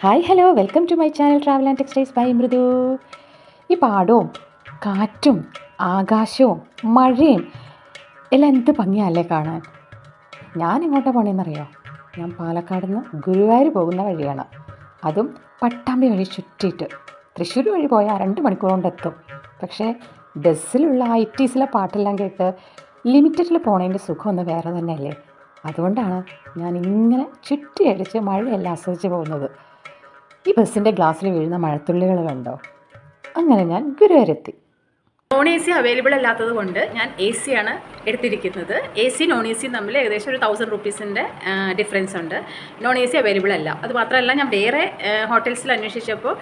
Hi hello welcome to my channel travel and textiles by Mridu. ഈ പാടവും കാറ്റും ആകാശവും മഴയും എല്ലാം എന്ത് ഭംഗിയല്ലേ കാണാൻ. ഞാൻ എങ്ങോട്ടാണ് പോകണമെന്നറിയോ? ഞാൻ പാലക്കാട് നിന്ന് ഗുരുവായൂർ പോകുന്ന വഴിയാണ്. അതും പട്ടാമ്പി വഴി ചുറ്റിയിട്ട് തൃശ്ശൂർ വഴി പോയാൽ 2 മണിക്കൂർ കൊണ്ട് എത്തും. പക്ഷേ ബസ്സിലുള്ള ഐറ്റീസിലെ പാട്ടെല്ലാം കേട്ട് ലിമിറ്റഡിൽ പോണതിൻ്റെ സുഖം ഒന്ന് വേറെ തന്നെയല്ലേ. അതുകൊണ്ടാണ് ഞാൻ ഇങ്ങനെ ചുറ്റിയടിച്ച് മഴയെല്ലാം ആസ്വദിച്ച് പോകുന്നത്. ഈ ബസ്സിൻ്റെ ഗ്ലാസ്സിൽ വീഴുന്ന മഴത്തുള്ളികൾ കണ്ടോ? അങ്ങനെ ഞാൻ ഗുരുവായൂരെത്തി. നോൺ എ സി അവൈലബിൾ അല്ലാത്തത് കൊണ്ട് ഞാൻ എ സി ആണ് എടുത്തിരിക്കുന്നത്. A C non A C തമ്മിൽ ഏകദേശം ഒരു 1000 റുപ്പീസിൻ്റെ ഡിഫറൻസ് ഉണ്ട്. നോൺ എ സി അവൈലബിൾ അല്ല. അത് മാത്രമല്ല, ഞാൻ വേറെ ഹോട്ടൽസിൽ അന്വേഷിച്ചപ്പോൾ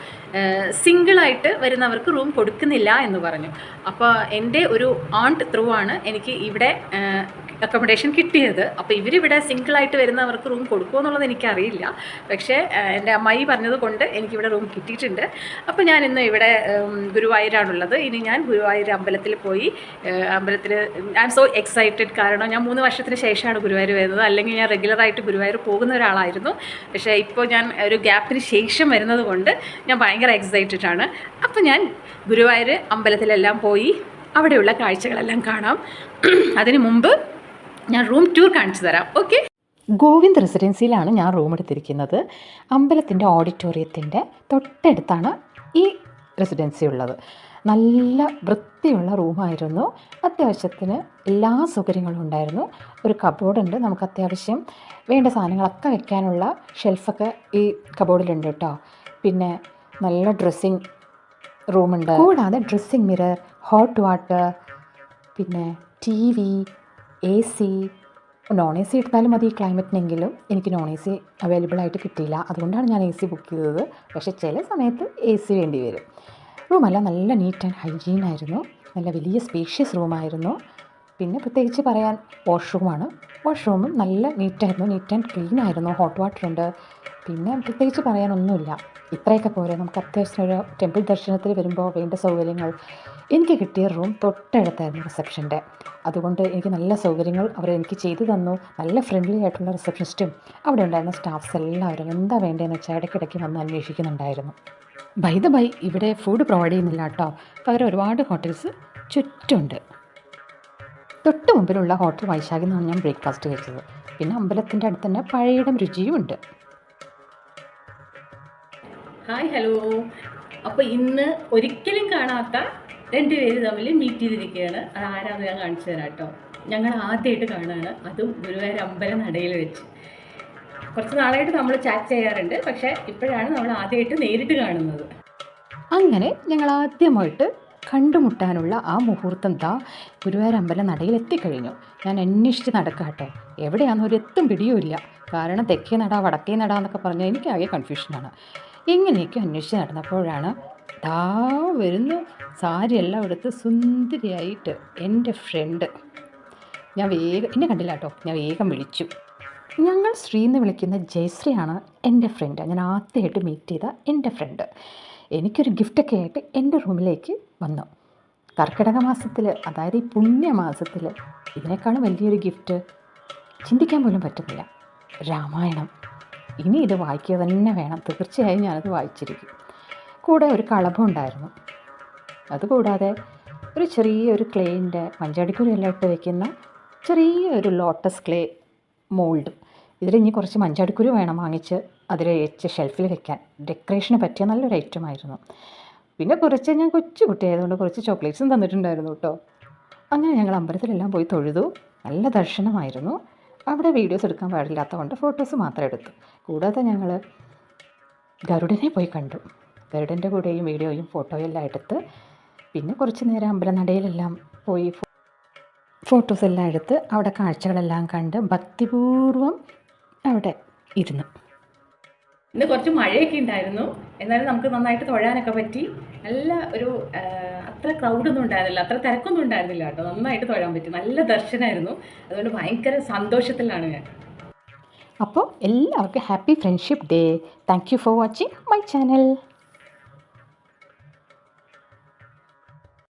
സിംഗിളായിട്ട് വരുന്നവർക്ക് റൂം കൊടുക്കുന്നില്ല എന്ന് പറഞ്ഞു. അപ്പോൾ എൻ്റെ ഒരു ആണ്ട് ത്രൂ ആണ് എനിക്ക് ഇവിടെ അക്കോമഡേഷൻ കിട്ടിയത്. അപ്പോൾ ഇവരിവിടെ സിംഗിളായിട്ട് വരുന്നവർക്ക് റൂം കൊടുക്കുമോ എന്നുള്ളത് എനിക്കറിയില്ല. പക്ഷേ എൻ്റെ അമ്മായി പറഞ്ഞത് കൊണ്ട് എനിക്കിവിടെ റൂം കിട്ടിയിട്ടുണ്ട്. അപ്പോൾ ഞാൻ ഇന്ന് ഇവിടെ ഗുരുവായൂരാണുള്ളത്. ഇനി ഞാൻ ഗുരുവായൂർ അമ്പലത്തിൽ പോയി അമ്പലത്തിൽ ഐ എം സോ എക്സൈറ്റഡ്. കാരണം ഞാൻ 3 വർഷത്തിന് ശേഷമാണ് ഗുരുവായൂർ വരുന്നത്. അല്ലെങ്കിൽ ഞാൻ റെഗുലറായിട്ട് ഗുരുവായൂർ പോകുന്ന ഒരാളായിരുന്നു. പക്ഷേ ഇപ്പോൾ ഞാൻ ഒരു ഗ്യാപ്പിന് ശേഷം വരുന്നത് കൊണ്ട് ഞാൻ ഭയങ്കര എക്സൈറ്റഡ് ആണ്. അപ്പോൾ ഞാൻ ഗുരുവായൂർ അമ്പലത്തിലെല്ലാം പോയി അവിടെയുള്ള കാഴ്ചകളെല്ലാം കാണാം. അതിനു മുമ്പ് ഞാൻ റൂം ടൂർ കാണിച്ചു തരാം. ഓക്കെ. ഗോവിന്ദ് റെസിഡൻസിയിലാണ് ഞാൻ റൂം എടുത്തിരിക്കുന്നത്. അമ്പലത്തിൻ്റെ ഓഡിറ്റോറിയത്തിൻ്റെ തൊട്ടടുത്താണ് ഈ റെസിഡൻസി ഉള്ളത്. നല്ല വൃത്തിയുള്ള റൂമായിരുന്നു. അത്യാവശ്യത്തിന് എല്ലാ സൗകര്യങ്ങളും ഉണ്ടായിരുന്നു. ഒരു കബോർഡുണ്ട്, നമുക്ക് അത്യാവശ്യം വേണ്ട സാധനങ്ങളൊക്കെ വെക്കാനുള്ള ഷെൽഫൊക്കെ ഈ കബോർഡിലുണ്ട് കേട്ടോ. പിന്നെ നല്ല ഡ്രസ്സിങ് റൂമുണ്ട്. കൂടാതെ ഡ്രസ്സിങ് മിറർ, ഹോട്ട് വാട്ടർ, പിന്നെ TV, AC. നോൺ AC എടുത്താലും മതി ക്ലൈമറ്റിനെങ്കിലും. എനിക്ക് നോൺ AC അവൈലബിൾ ആയിട്ട് കിട്ടിയില്ല, അതുകൊണ്ടാണ് ഞാൻ AC ബുക്ക് ചെയ്തത്. പക്ഷേ ചില സമയത്ത് AC വേണ്ടി വരും. റൂമെല്ലാം നല്ല നീറ്റ് ആൻഡ് ഹൈജീൻ ആയിരുന്നു. നല്ല വലിയ സ്പേഷ്യസ് റൂമായിരുന്നു. പിന്നെ പ്രത്യേകിച്ച് പറയാൻ വാഷ്റൂമാണ്. വാഷ്റൂമും നല്ല നീറ്റായിരുന്നു, നീറ്റ് ആൻഡ് ക്ലീൻ ആയിരുന്നു. ഹോട്ട് വാട്ടർ ഉണ്ട്. പിന്നെ പ്രത്യേകിച്ച് പറയാനൊന്നുമില്ല. ഇത്രയൊക്കെ പോരെ. നമുക്ക് അത്യാവശ്യം ഒരു ടെമ്പിൾ ദർശനത്തിൽ വരുമ്പോൾ വേണ്ട സൗകര്യങ്ങൾ. എനിക്ക് കിട്ടിയ റൂം തൊട്ടടുത്തായിരുന്നു റിസപ്ഷൻ്റെ. അതുകൊണ്ട് എനിക്ക് നല്ല സൗകര്യങ്ങൾ അവർ എനിക്ക് ചെയ്തു തന്നു. നല്ല ഫ്രണ്ട്ലി ആയിട്ടുള്ള റിസപ്ഷനിസ്റ്റും അവിടെ ഉണ്ടായിരുന്ന സ്റ്റാഫ്സ് എല്ലാവരും എന്താ വേണ്ടതെന്ന് വെച്ചാൽ ഇടയ്ക്കിടയ്ക്ക് വന്ന് അന്വേഷിക്കുന്നുണ്ടായിരുന്നു. ബൈ ദ ബൈ, ഇവിടെ ഫുഡ് പ്രൊവൈഡ് ചെയ്യുന്നില്ല കേട്ടോ. പകരം ഒരുപാട് ഹോട്ടൽസ് ചുറ്റുമുണ്ട്. തൊട്ട് മുമ്പിലുള്ള ഹോട്ടൽ വൈശാഖി എന്നാണ് ഞാൻ ബ്രേക്ക്ഫാസ്റ്റ് കഴിച്ചത്. പിന്നെ അമ്പലത്തിൻ്റെ അടുത്ത് തന്നെ പഴയടം രുചിയും ഉണ്ട്. Hi hello. അപ്പോൾ ഇന്ന് ഒരിക്കലും കാണാത്ത 2 പേര് തമ്മിൽ മീറ്റ് ചെയ്തിരിക്കുകയാണ്. അത് ആരാന്ന് ഞാൻ കാണിച്ചു തരാം കേട്ടോ. ഞങ്ങൾ ആദ്യമായിട്ട് കാണുകയാണ്, അതും ഗുരുവായൂർ അമ്പല നടയിൽ വെച്ച്. കുറച്ച് നാളായിട്ട് നമ്മൾ ചാറ്റ് ചെയ്യാറുണ്ട്, പക്ഷേ ഇപ്പോഴാണ് നമ്മൾ ആദ്യമായിട്ട് നേരിട്ട് കാണുന്നത്. അങ്ങനെ ഞങ്ങൾ ആദ്യമായിട്ട് കണ്ടുമുട്ടാനുള്ള ആ മുഹൂർത്തം ഗുരുവായൂർ അമ്പല നടയിൽ എത്തിക്കഴിഞ്ഞു. ഞാൻ അന്വേഷിച്ച് നടക്കാട്ടെ, എവിടെയാണെന്ന് ഒരു എത്തും പിടിയുമില്ല. കാരണം തെക്കേ നട വടക്കേ നട എന്നൊക്കെ പറഞ്ഞാൽ എനിക്കാകെ കൺഫ്യൂഷനാണ്. ഇങ്ങനെയൊക്കെ അന്വേഷിച്ച് നടന്നപ്പോഴാണ് വരുന്നു സാരിയെല്ലാം എടുത്ത് സുന്ദരിയായിട്ട് എൻ്റെ ഫ്രണ്ട്. ഞാൻ വേഗം, എന്നെ കണ്ടില്ല കേട്ടോ, ഞാൻ വേഗം വിളിച്ചു. ഞങ്ങൾ ശ്രീ എന്ന് വിളിക്കുന്ന ജയശ്രീയാണ് എൻ്റെ ഫ്രണ്ട്. ഞാൻ ആദ്യമായിട്ട് മീറ്റ് ചെയ്ത എൻ്റെ ഫ്രണ്ട്. എനിക്കൊരു ഗിഫ്റ്റൊക്കെ ആയിട്ട് എൻ്റെ റൂമിലേക്ക് വന്നു. കർക്കിടക മാസത്തിൽ, അതായത് ഈ പുണ്യമാസത്തിൽ ഇതിനേക്കാളും വലിയൊരു ഗിഫ്റ്റ് ചിന്തിക്കാൻ പോലും പറ്റുന്നില്ല. രാമായണം. ഇനി ഇത് വായിക്കുക തന്നെ വേണം. തീർച്ചയായും ഞാനത് വായിച്ചിരിക്കും. കൂടെ ഒരു കളഭം ഉണ്ടായിരുന്നു. അതുകൂടാതെ ഒരു ചെറിയൊരു ക്ലേൻ്റെ മഞ്ചാടിക്കുരുയെല്ലാം ഇട്ട് വയ്ക്കുന്ന ചെറിയൊരു ലോട്ടസ് ക്ലേ മോൾഡ്. ഇതിലിനി കുറച്ച് മഞ്ചാടിക്കുരു വേണം വാങ്ങിച്ച് അതിൽ വെച്ച് ഷെൽഫിൽ വെക്കാൻ. ഡെക്കറേഷന് പറ്റിയ നല്ലൊരു ഐറ്റമായിരുന്നു. പിന്നെ കുറച്ച് ഞാൻ കൊച്ചു കുട്ടിയായതുകൊണ്ട് കുറച്ച് ചോക്ലേറ്റ്സും തന്നിട്ടുണ്ടായിരുന്നു കേട്ടോ. അങ്ങനെ ഞങ്ങൾ അമ്പലത്തിലെല്ലാം പോയി തൊഴുതു. നല്ല ദർശനമായിരുന്നു. അവിടെ വീഡിയോസ് എടുക്കാൻ പാടില്ലാത്തതുകൊണ്ട് ഫോട്ടോസ് മാത്രം എടുത്തു. കൂടാതെ ഞങ്ങൾ ഗരുഡനെ പോയി കണ്ടു. ഗരുഡൻ്റെ കൂടെയും വീഡിയോയും ഫോട്ടോയും എല്ലാം എടുത്ത് പിന്നെ കുറച്ച് നേരം അമ്പലനടയിലെല്ലാം പോയി ഫോട്ടോസ് എല്ലാം എടുത്ത് അവിടെ കാഴ്ചകളെല്ലാം കണ്ട് ഭക്തിപൂർവ്വം അവിടെ ഇരുന്നു. ഇന്ന് കുറച്ച് മഴയൊക്കെ ഉണ്ടായിരുന്നു, എന്നാലും നമുക്ക് നന്നായിട്ട് തൊഴാനൊക്കെ പറ്റി. നല്ല ഒരു അത്ര ക്രൗഡൊന്നും ഉണ്ടായിരുന്നില്ല, അത്ര തിരക്കൊന്നും ഉണ്ടായിരുന്നില്ല കേട്ടോ. നന്നായിട്ട് തൊഴാൻ പറ്റി. നല്ല ദർശനമായിരുന്നു. അതുകൊണ്ട് ഭയങ്കര സന്തോഷത്തിലാണ് ഞാൻ. അപ്പോൾ എല്ലാവർക്കും happy friendship day. Thank you for watching my channel.